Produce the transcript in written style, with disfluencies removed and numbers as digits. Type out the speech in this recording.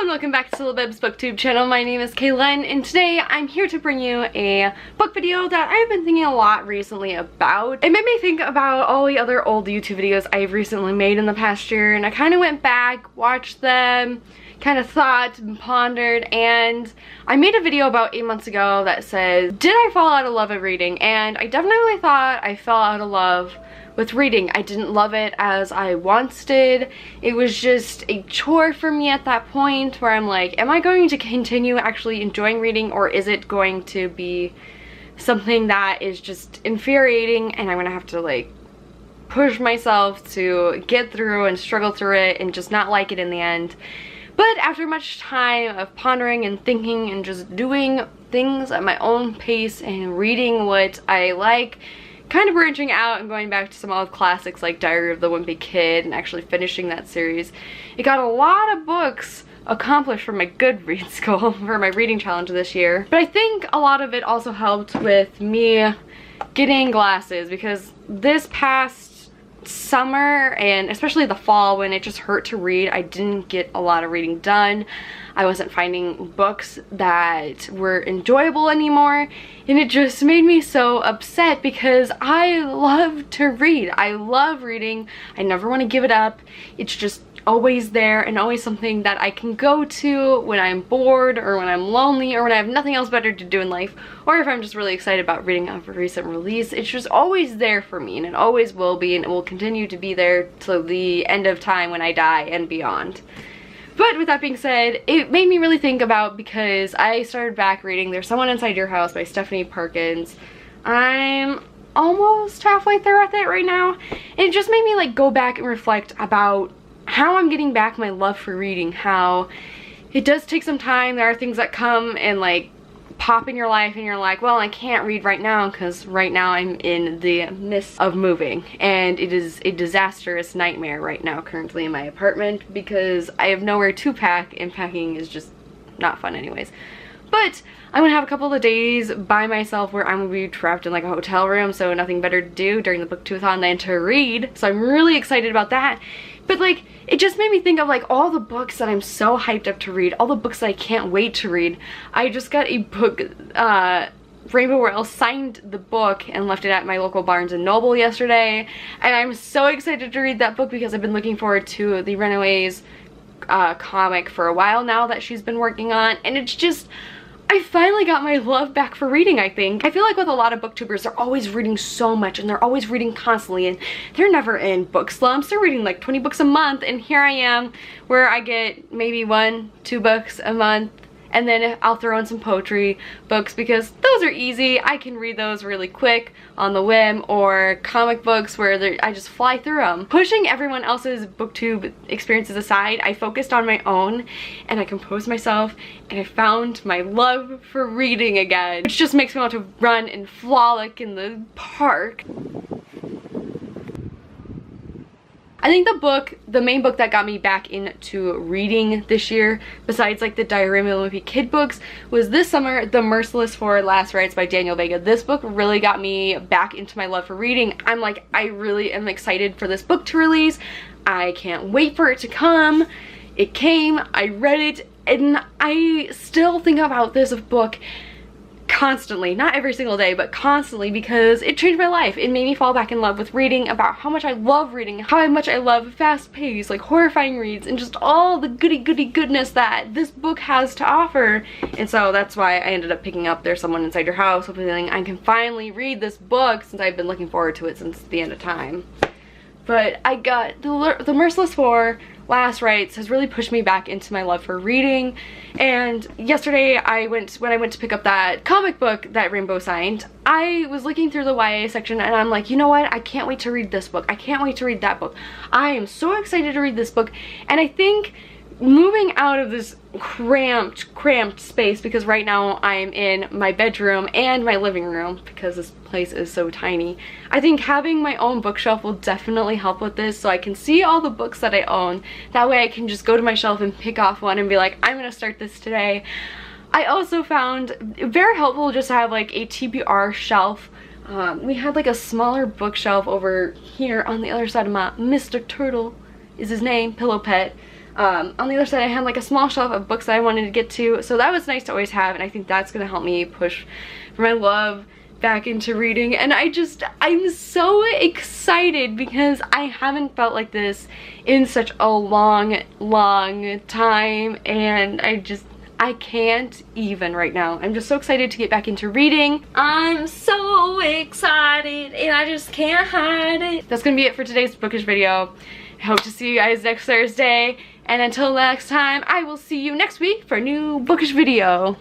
welcome back to Libib's booktube channel. My name is Kaylin and today I'm here to bring you a book video that I've been thinking a lot recently about. It made me think about all the other old YouTube videos I've recently made in the past year, and I kind of went back, watched them, kind of thought and pondered, and I made a video about 8 months ago that says, did I fall out of love with reading? And I definitely thought I fell out of love with reading. I didn't love it as I once did. It was just a chore for me at that point where I'm like, am I going to continue actually enjoying reading, or is it going to be something that is just infuriating and I'm gonna have to like push myself to get through and struggle through it and just not like it in the end? But after much time of pondering and thinking and just doing things at my own pace and reading what I like, kind of branching out and going back to some old classics like Diary of the Wimpy Kid and actually finishing that series, it got a lot of books accomplished for my Goodreads goal for my reading challenge this year. But I think a lot of it also helped with me getting glasses, because this past summer and especially the fall, when it just hurt to read, I didn't get a lot of reading done. I wasn't finding books that were enjoyable anymore, and it just made me so upset because I love to read. I love reading. I never want to give it up. It's just always there and always something that I can go to when I'm bored or when I'm lonely or when I have nothing else better to do in life, or if I'm just really excited about reading a recent release. It's just always there for me, and it always will be, and it will continue to be there till the end of time when I die and beyond. But with that being said, it made me really think about, because I started back reading There's Someone Inside Your House by Stephanie Perkins. I'm almost halfway through with it right now, and it just made me like go back and reflect about how I'm getting back my love for reading, how it does take some time. There are things that come and like pop in your life and you're like, well, I can't read right now because right now I'm in the midst of moving, and it is a disastrous nightmare right now currently in my apartment because I have nowhere to pack, and packing is just not fun anyways. But I'm gonna have a couple of days by myself where I'm gonna be trapped in like a hotel room, so nothing better to do during the booktube-a-thon than to read. So I'm really excited about that. But like, it just made me think of like all the books that I'm so hyped up to read, all the books that I can't wait to read. I just got a book, Rainbow Rowell signed the book and left it at my local Barnes & Noble yesterday, and I'm so excited to read that book because I've been looking forward to the Runaways comic for a while now that she's been working on, and it's just, I finally got my love back for reading, I think. I feel like with a lot of booktubers, they're always reading so much and they're always reading constantly, and they're never in book slumps. They're reading like 20 books a month, and here I am where I get maybe 1-2 books a month, and then I'll throw in some poetry books because those are easy. I can read those really quick on the whim, or comic books where I just fly through them. Pushing everyone else's booktube experiences aside, I focused on my own and I composed myself, and I found my love for reading again, which just makes me want to run and frolic in the park. I think the main book that got me back into reading this year, besides like the Diary of the Wimpy Kid books, was this summer The Merciless Four Last Rites by Daniel Vega. This book really got me back into my love for reading. I'm like, I really am excited for this book to release. I can't wait for it to come. It came, I read it, and I still think about this book constantly, not every single day, but constantly, because it changed my life. It made me fall back in love with reading, about how much I love reading, how much I love fast-paced, like horrifying reads, and just all the goody goodness that this book has to offer. And so that's why I ended up picking up There's Someone Inside Your House, feeling I can finally read this book since I've been looking forward to it since the end of time. But I got The Merciless Four Last Rites has really pushed me back into my love for reading. And yesterday when I went to pick up that comic book that Rainbow signed, I was looking through the YA section and I'm like, you know what, I can't wait to read this book. I can't wait to read that book. I am so excited to read this book. And I think moving out of this cramped space, because right now I'm in my bedroom and my living room because this place is so tiny, I think having my own bookshelf will definitely help with this, so I can see all the books that I own. That way I can just go to my shelf and pick off one and be like, I'm gonna start this today. I also found it very helpful just to have like a TBR shelf. We had like a smaller bookshelf over here on the other side of my Mr. Turtle is his name, Pillow Pet. On the other side I had like a small shelf of books that I wanted to get to, so that was nice to always have, and I think that's gonna help me push for my love back into reading. And I'm so excited because I haven't felt like this in such a long time, and I can't even right now. I'm just so excited to get back into reading. I'm so excited and I just can't hide it. That's gonna be it for today's bookish video. I hope to see you guys next Thursday, and until next time, I will see you next week for a new bookish video.